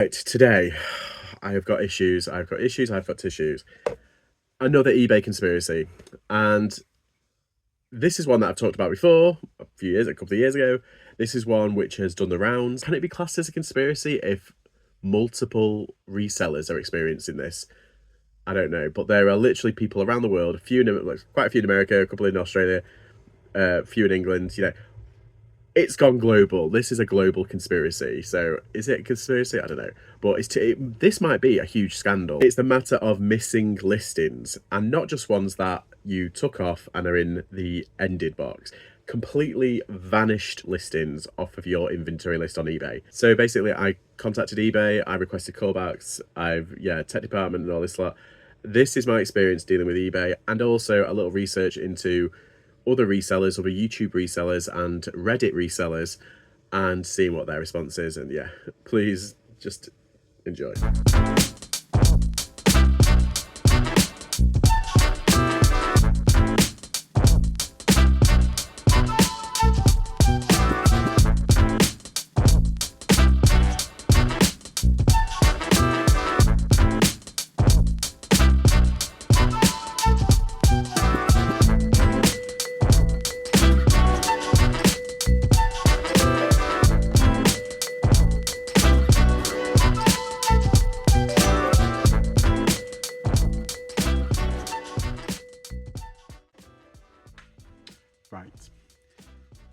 Right, today I have got issues, I've got tissues. Another eBay conspiracy. And this is one that I've talked about before, a couple of years ago. This is one which has done the rounds. Can it be classed as a conspiracy if multiple resellers are experiencing this? I don't know, but there are literally people around the world, quite a few in America, a couple in Australia, a few in England, it's gone global. This is a global conspiracy. So is it a conspiracy? I don't know. But this might be a huge scandal. It's the matter of missing listings, and not just ones that you took off and are in the ended box. Completely vanished listings off of your inventory list on eBay. So basically I contacted eBay, I requested callbacks, tech department and all this lot. This is my experience dealing with eBay, and also a little research into other resellers, other YouTube resellers and Reddit resellers, and seeing what their response is. And yeah, please just enjoy. Right,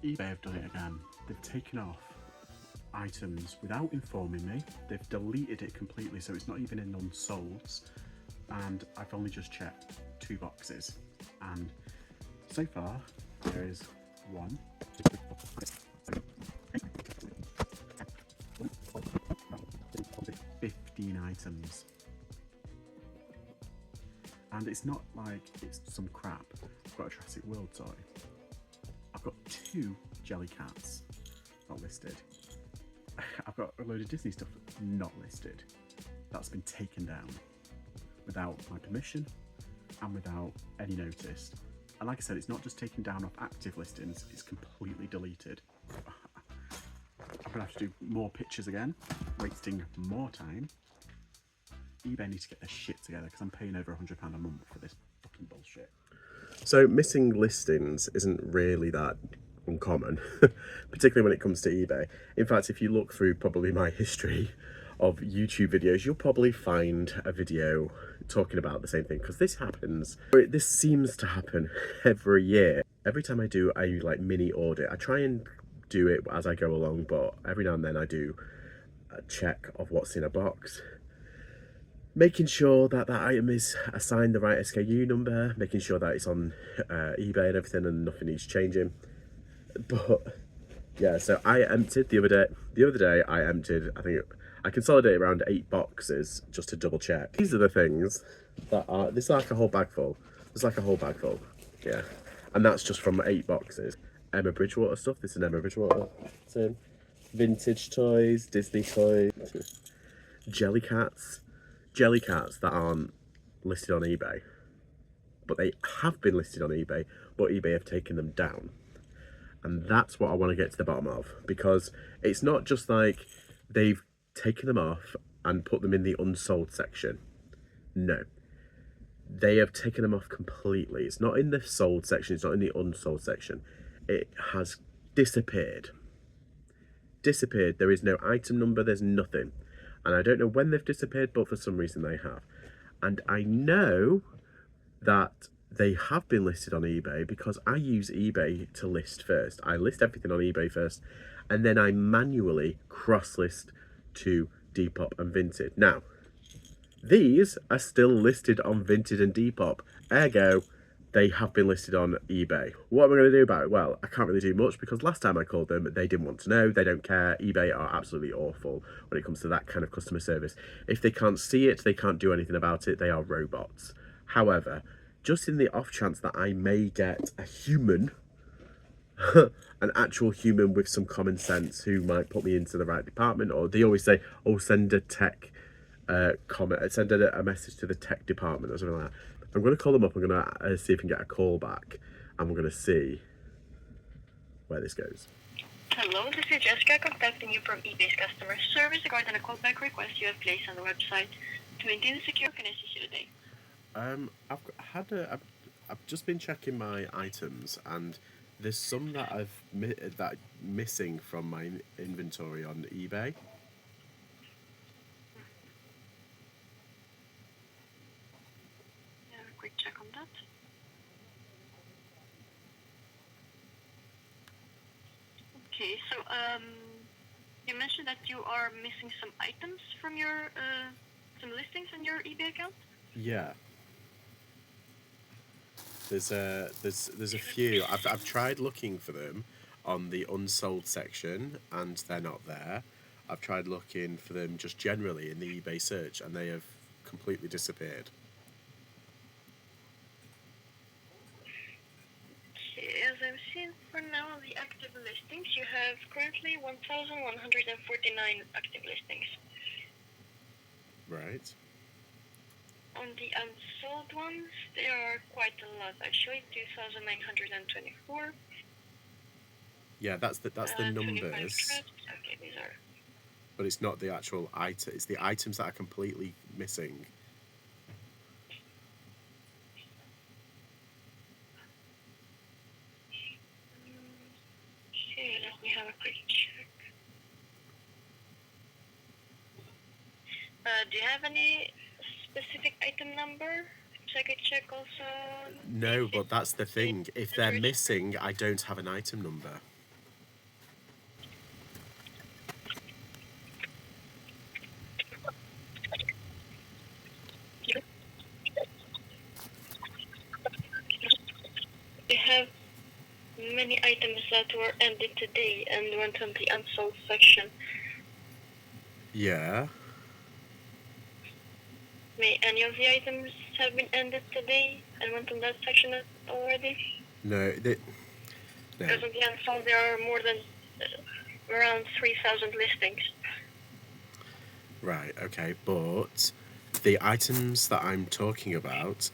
eBay have done it again. They've taken off items without informing me. They've deleted it completely, so it's not even in unsolds. And I've only just checked 2 boxes. And so far, there is 1, 15 items. And it's not like it's some crap. I've got a Jurassic World toy. I've got 2 jelly cats not listed. I've got a load of Disney stuff not listed. That's been taken down without my permission and without any notice. And like I said, it's not just taken down off active listings, it's completely deleted. I'm gonna have to do more pictures again, wasting more time. eBay needs to get their shit together because I'm paying over £100 a month for this fucking bullshit. So missing listings isn't really that uncommon, particularly when it comes to eBay. In fact, if you look through probably my history of YouTube videos, you'll probably find a video talking about the same thing, because this happens. This seems to happen every year. Every time I do a mini audit, I try and do it as I go along, but every now and then I do a check of what's in a box, making sure that that item is assigned the right SKU number, making sure that it's on eBay and everything and nothing needs changing. But yeah, so I emptied the other day I emptied, I think I consolidated around 8 boxes just to double check. These are the things that are, this is like a whole bag full. It's like a whole bag full, yeah. And that's just from 8 boxes. Emma Bridgewater stuff, this is Emma Bridgewater. So, vintage toys, Disney toys, jelly cats that aren't listed on eBay, but they have been listed on eBay, but eBay have taken them down. And that's what I want to get to the bottom of, because it's not just like they've taken them off and put them in the unsold section. No, they have taken them off completely. It's not in the sold section, it's not in the unsold section. It has disappeared. There is no item number, there's nothing. And I don't know when they've disappeared, but for some reason they have. And I know that they have been listed on eBay because I use eBay to list first. I list everything on eBay first, and then I manually cross-list to Depop and Vinted. Now, these are still listed on Vinted and Depop, ergo, they have been listed on eBay. What am I going to do about it? Well, I can't really do much, because last time I called them, they didn't want to know, they don't care. eBay are absolutely awful when it comes to that kind of customer service. If they can't see it, they can't do anything about it, they are robots. However, just in the off chance that I may get a human, an actual human with some common sense who might put me into the right department, or they always say, oh, send a tech comment, send a message to the tech department or something like that. I'm going to call them up, I'm going to see if I can get a call back, and we're going to see where this goes. Hello, this is Jessica contacting you from eBay's customer service regarding a callback request you have placed on the website. To maintain secure, can I assist you today? I've just been checking my items, and there's some that that missing from my inventory on eBay. Yeah, a quick check on that. Okay, so you mentioned that you are missing some items from your some listings on your eBay account. Yeah. There's a few. I've tried looking for them on the unsold section, and they're not there. I've tried looking for them just generally in the eBay search, and they have completely disappeared. Okay, as I've seen for now, the active listings, you have currently 1,149 active listings. Right. On the unsold ones, there are quite a lot. Actually, 2,924. Yeah, that's the 25 numbers, trips. Okay, these are. but it's not the actual item. It's the items that are completely missing. Okay, let me have a quick check. Do you have any specific item number? So I could check also. No, but that's the thing. If they're missing, I don't have an item number. We have many items that were ended today and went on the unsold section. Yeah. May any of the items have been ended today and went on that section already? No. No. Because on the unsold there are more than around 3,000 listings. Right. Okay. But the items that I'm talking about,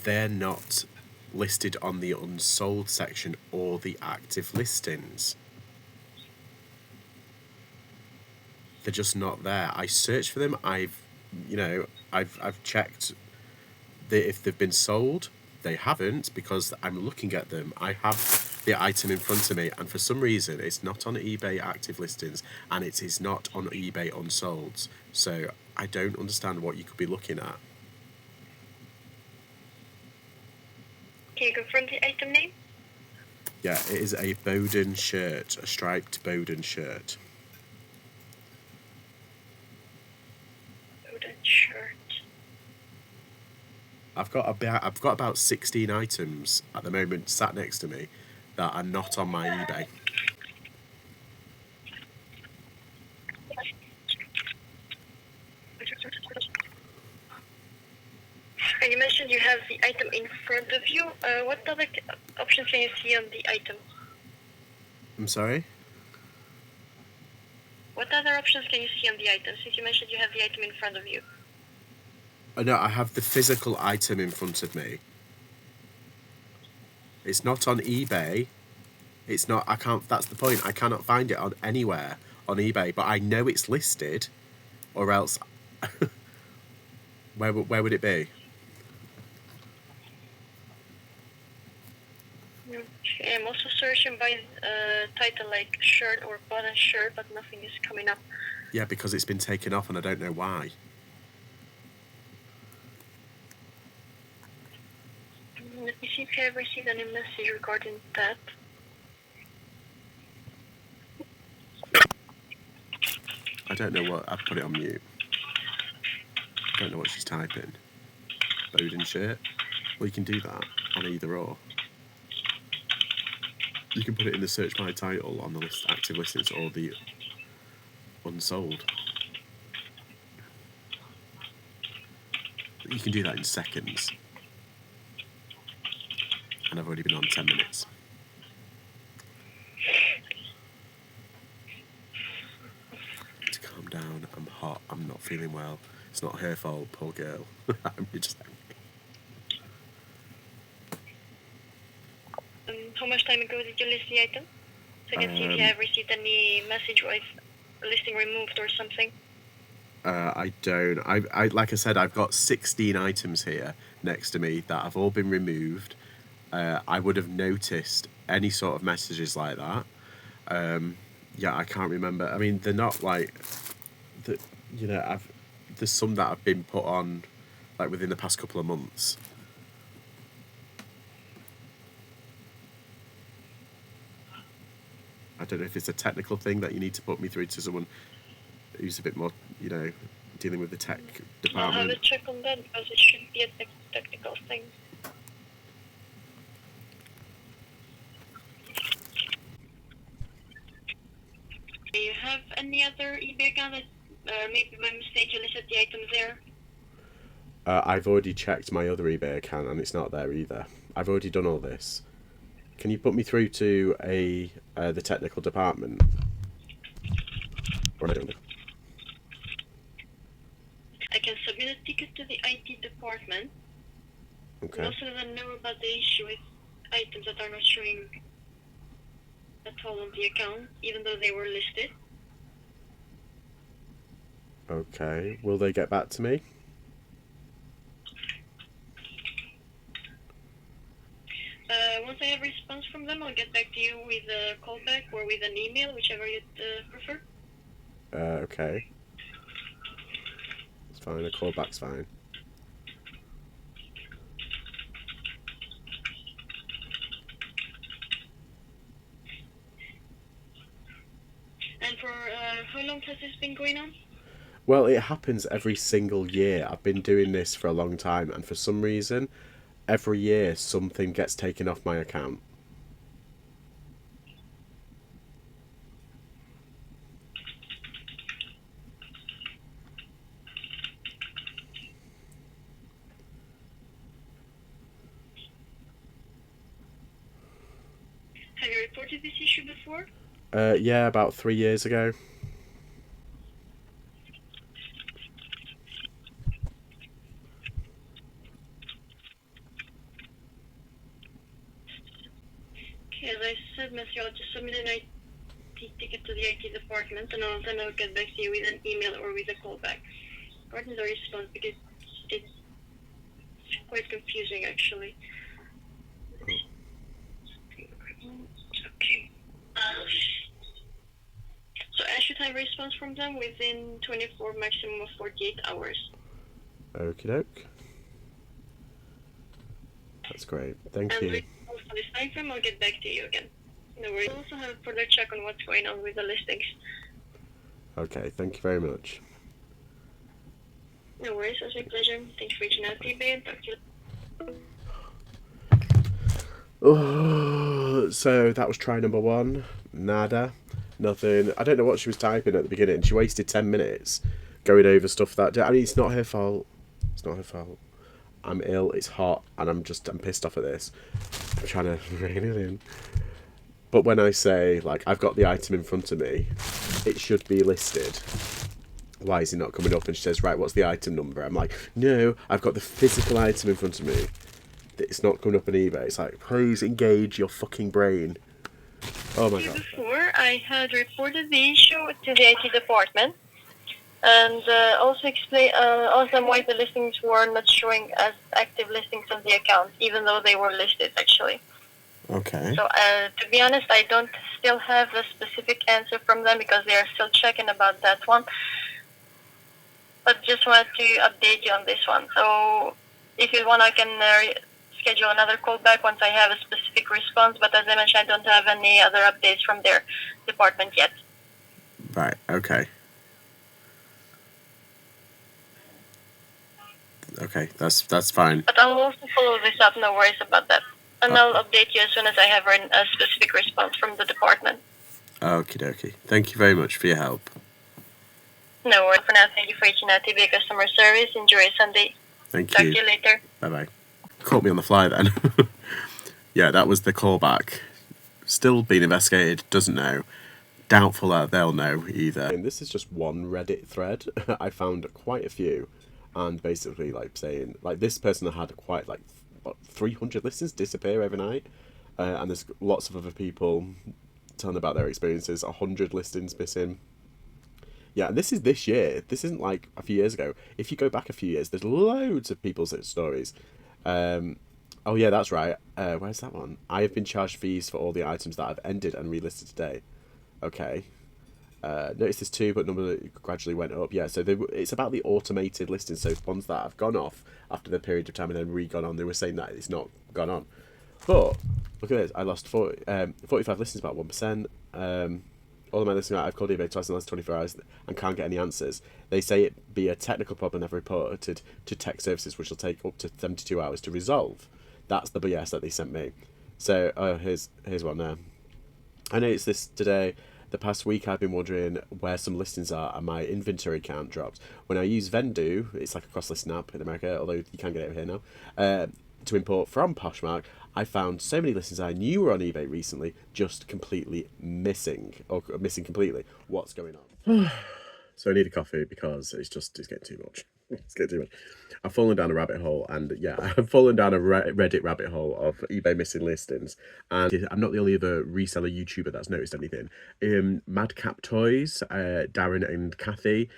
they're not listed on the unsold section or the active listings. They're just not there. I searched for them. I've checked if they've been sold. They haven't, because I'm looking at them. I have the item in front of me, and for some reason it's not on eBay active listings and it is not on eBay unsolds. So I don't understand what you could be looking at. Can you confirm the item name? Yeah, it is a Bowden shirt, a striped Bowden shirt. Bowden shirt. I've got about 16 items at the moment sat next to me that are not on my eBay. And you mentioned you have the item in front of you. What other options can you see on the item? I'm sorry? What other options can you see on the item, since you mentioned you have the item in front of you? Oh, no, I have the physical item in front of me. It's not on eBay. It's not. I can't. That's the point. I cannot find it on anywhere on eBay. But I know it's listed, or else, where would it be? Okay, I'm also searching by title like shirt or button shirt, but nothing is coming up. Yeah, because it's been taken off, and I don't know why. Let me see if you have received any message regarding that. I don't know what. I've put it on mute. I don't know what she's typing. Bowden shirt. Well, you can do that on either or. You can put it in the search by title on the list, active listings, or the unsold. You can do that in seconds. And I've already been on 10 minutes. To calm down, I'm hot, I'm not feeling well. It's not her fault, poor girl. I'm just angry. How much time ago did you list the item? So I can see if you have received any message or if a listing removed or something. I don't. I like I said, I've got 16 items here next to me that have all been removed. I would have noticed any sort of messages like that. Yeah, I can't remember. I mean, they're not like the, you know, there's some that have been put on like within the past couple of months. I don't know if it's a technical thing that you need to put me through to someone who's a bit more, dealing with the tech department. I'll have a check on that because it should be a technical thing. Do you have any other eBay account that maybe by mistake you listed the items there? I've already checked my other eBay account and it's not there either. I've already done all this. Can you put me through to the technical department? Or I don't know. I can submit a ticket to the IT department. Okay. Most of them know about the issue with items that are not showing at all on the account, even though they were listed. Okay. Will they get back to me? Once I have a response from them, I'll get back to you with a callback or with an email, whichever you'd prefer. Okay. It's fine. A callback's fine. And for how long has this been going on? Well, it happens every single year. I've been doing this for a long time, and for some reason, every year something gets taken off my account. Have you reported this issue before? Yeah, about 3 years ago. Okay, as I said, Matthew, I'll just submit an IT ticket to the IT department, and then I'll get back to you with an email or with a callback. Regarding the response, because it's quite confusing, actually. Okay. So I should have a response from them within 24, maximum of 48 hours. Okie doke. That's great. Thank And you. with this time frame, I'll get back to you again. No worries. I'll also have a further check on what's going on with the listings. Okay, thank you very much. No worries, it's a pleasure. Thank you for reaching out to eBay and talk to you. Oh, so that was try number 1. Nada. Nothing. I don't know what she was typing at the beginning. She wasted 10 minutes going over stuff that... I mean, it's not her fault. It's not her fault. I'm ill, it's hot, and I'm pissed off at this. I'm trying to rein it in. But when I say, like, I've got the item in front of me, it should be listed. Why is it not coming up? And she says, right, what's the item number? I'm like, no, I've got the physical item in front of me. It's not coming up on eBay. It's like, please engage your fucking brain. Oh my god. Before, I had reported the issue to the IT department and also asked them why the listings were not showing as active listings on the account, even though they were listed, actually. Okay. So, to be honest, I don't still have a specific answer from them because they are still checking about that one. But just wanted to update you on this one. So, if you want, I can schedule another call back once I have a specific response. But as I mentioned, I don't have any other updates from their department yet. Right, okay. Okay, that's fine. But I'll also follow this up, no worries about that. And I'll update you as soon as I have a specific response from the department. Okie dokie. Thank you very much for your help. No worries. For now, thank you for reaching out to eBay customer service. Enjoy your Sunday. Thank Talk you. to you later. Bye-bye. Caught me on the fly then. Yeah, that was the callback. Still being investigated, doesn't know. Doubtful that they'll know either. And this is just one Reddit thread. I found quite a few. And basically, like, saying, like, this person had quite, like, what, 300 listings disappear overnight. And there's lots of other people telling about their experiences. 100 listings missing. Yeah, and this is this year. This isn't like a few years ago. If you go back a few years, there's loads of people's stories. Oh yeah, that's right. Where's that one? I have been charged fees for all the items that I've ended and relisted today. Okay. Noticed this too, but number gradually went up. Yeah, so it's about the automated listings, so ones that have gone off after the period of time and then re-gone on. They were saying that it's not gone on. But look at this. I lost 45 listings, about 1%. All of my listings, I've called eBay twice in the last 24 hours and can't get any answers. They say it be a technical problem I've reported to tech services, which will take up to 72 hours to resolve. That's the BS that they sent me. So, here's one there. I noticed this today. The past week I've been wondering where some listings are and my inventory count dropped. When I use Vendoo, it's like a cross-listing app in America, although you can get it over here now, to import from Poshmark, I found so many listings I knew were on eBay recently just completely missing, or missing completely. What's going on? So I need a coffee because it's getting too much. It's getting too much. I've fallen down a rabbit hole, and yeah, I've fallen down a Reddit rabbit hole of eBay missing listings. And I'm not the only other reseller YouTuber that's noticed anything. Madcap Toys, Daren and Kathy,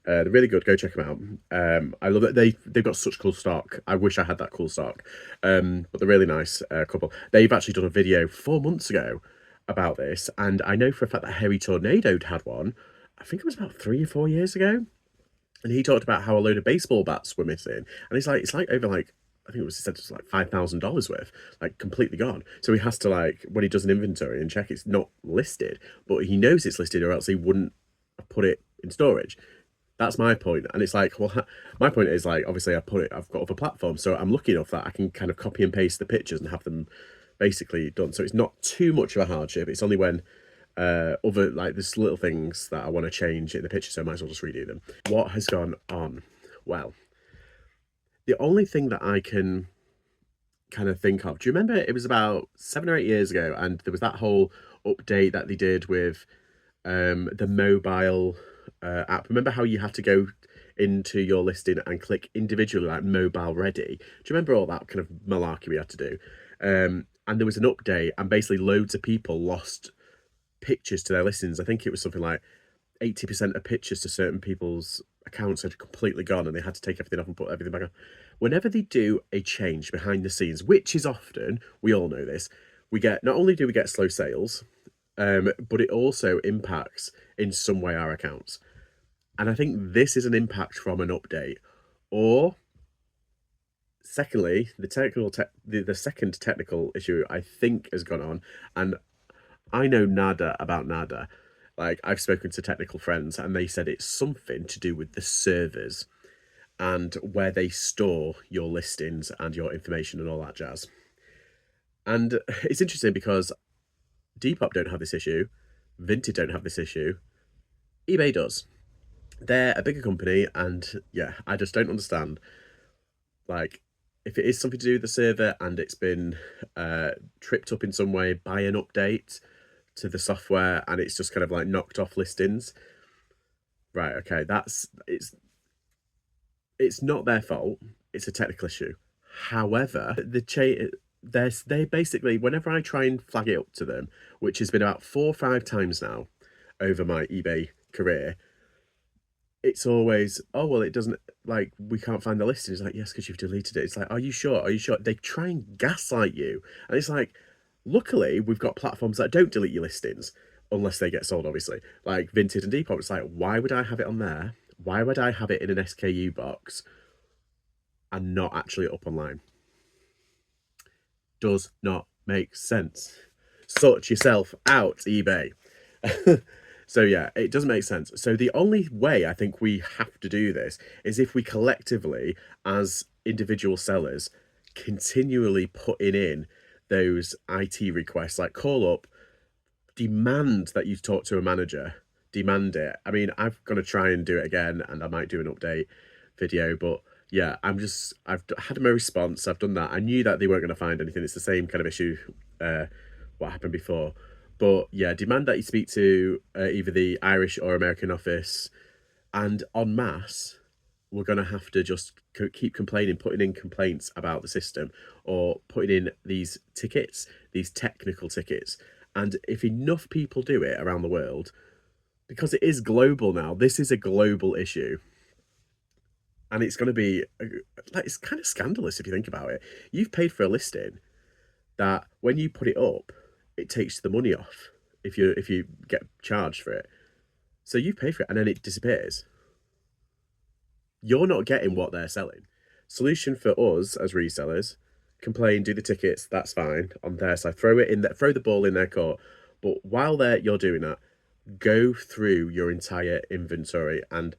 they're really good. Go check them out. I love that they've got such cool stock. I wish I had that cool stock. But they're really nice couple. They've actually done a video 4 months ago about this, and I know for a fact that Hairy Tornado had one. I think it was about 3 or 4 years ago, and he talked about how a load of baseball bats were missing, and it's like over like, I think it was, he said it was like $5,000 worth, like completely gone. So he has to, like, when he does an inventory and check, it's not listed, but he knows it's listed, or else he wouldn't have put it in storage. That's my point. And it's like, well, my point is, like, obviously I've got other platforms, so I'm lucky enough that I can kind of copy and paste the pictures and have them basically done. So it's not too much of a hardship. It's only when other, like, there's little things that I want to change in the picture, so I might as well just redo them. What has gone on? Well, the only thing that I can kind of think of, do you remember it was about 7 or 8 years ago, and there was that whole update that they did with the mobile app? Remember how you had to go into your listing and click individually, like mobile ready? Do you remember all that kind of malarkey we had to do? And there was an update, and basically loads of people lost pictures to their listings. I think it was something like 80% of pictures to certain people's accounts had completely gone, and they had to take everything off and put everything back on. Whenever they do a change behind the scenes, which is often, we all know this, we get, not only do we get slow sales, but it also impacts in some way our accounts. And I think this is an impact from an update. Or secondly, the second technical issue I think has gone on, and I know nada about nada. Like, I've spoken to technical friends, and they said it's something to do with the servers and where they store your listings and your information and all that jazz. And it's interesting because Depop don't have this issue, Vinted don't have this issue, eBay does. They're a bigger company, and yeah, I just don't understand. Like, if it is something to do with the server and it's been tripped up in some way by an update to the software, and it's just kind of like knocked off listings, right? Okay, it's not their fault. It's a technical issue. However, they basically, whenever I try and flag it up to them, which has been about 4 or 5 times now over my eBay career, it's always, oh, well, it doesn't, like, we can't find the listing. It's like, yes, because you've deleted it. It's like, are you sure? Are you sure? They try and gaslight you. And it's like, luckily, we've got platforms that don't delete your listings, unless they get sold, obviously. Like Vinted and Depop. It's like, why would I have it on there? Why would I have it in an SKU box and not actually up online? Does not make sense. Sort yourself out, eBay. So yeah, it doesn't make sense. So the only way I think we have to do this is if we collectively, as individual sellers, continually putting in those IT requests, like call up, demand that you talk to a manager, demand it. I mean, I'm going to try and do it again, and I might do an update video, but yeah, I've had my response. I've done that. I knew that they weren't going to find anything. It's the same kind of issue what happened before. But yeah, demand that you speak to either the Irish or American office, and en masse, we're going to have to just keep complaining, putting in complaints about the system, or putting in these tickets, these technical tickets. And if enough people do it around the world, because it is global now, this is a global issue. And it's going to be, like, it's kind of scandalous if you think about it. You've paid for a listing that when you put it up, it takes the money off if you get charged for it. So you pay for it and then it disappears. You're not getting what they're selling. Solution for us as resellers: complain, do the tickets, that's fine on their side. Throw the ball in their court. But while you're doing that, go through your entire inventory. And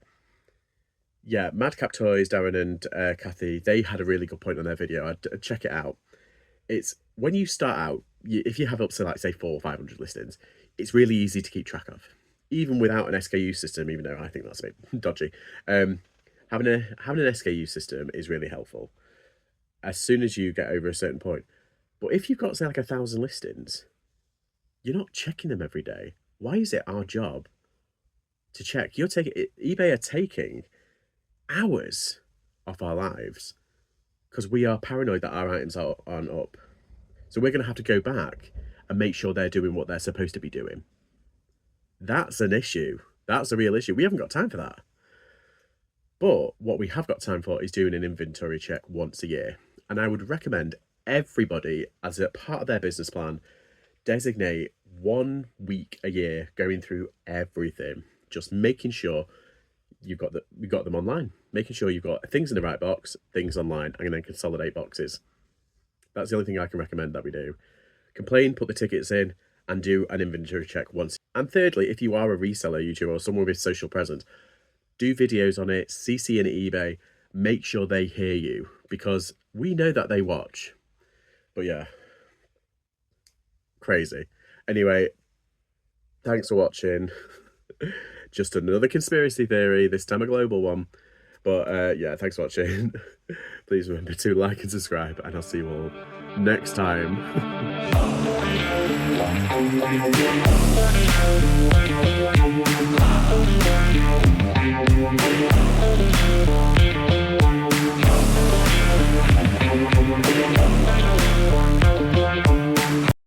yeah, Madcap Toys, Daren and Kathy, they had a really good point on their video. I'd check it out. It's when you start out, if you have up to, like, say 400 or 500 listings, it's really easy to keep track of, even without an SKU system. Even though I think that's a bit dodgy, having an SKU system is really helpful as soon as you get over a certain point. But if you've got, say, like 1,000 listings, you're not checking them every day. Why is it our job to check? eBay are taking hours off our lives because we are paranoid that our items aren't up. So we're going to have to go back and make sure they're doing what they're supposed to be doing. That's an issue. That's a real issue. We haven't got time for that. But what we have got time for is doing an inventory check once a year. And I would recommend everybody, as a part of their business plan, designate 1 week a year going through everything, just making sure you've got them online, making sure you've got things in the right box, things online, and then consolidate boxes. That's the only thing I can recommend that we do. Complain, put the tickets in, and do an inventory check once. And thirdly, if you are a reseller YouTuber or someone with social presence, do videos on it, CC in eBay, make sure they hear you, because we know that they watch. But yeah, crazy. Anyway, thanks for watching. Just another conspiracy theory, this time a global one. But yeah, thanks for watching. Please remember to like and subscribe, and I'll see you all next time.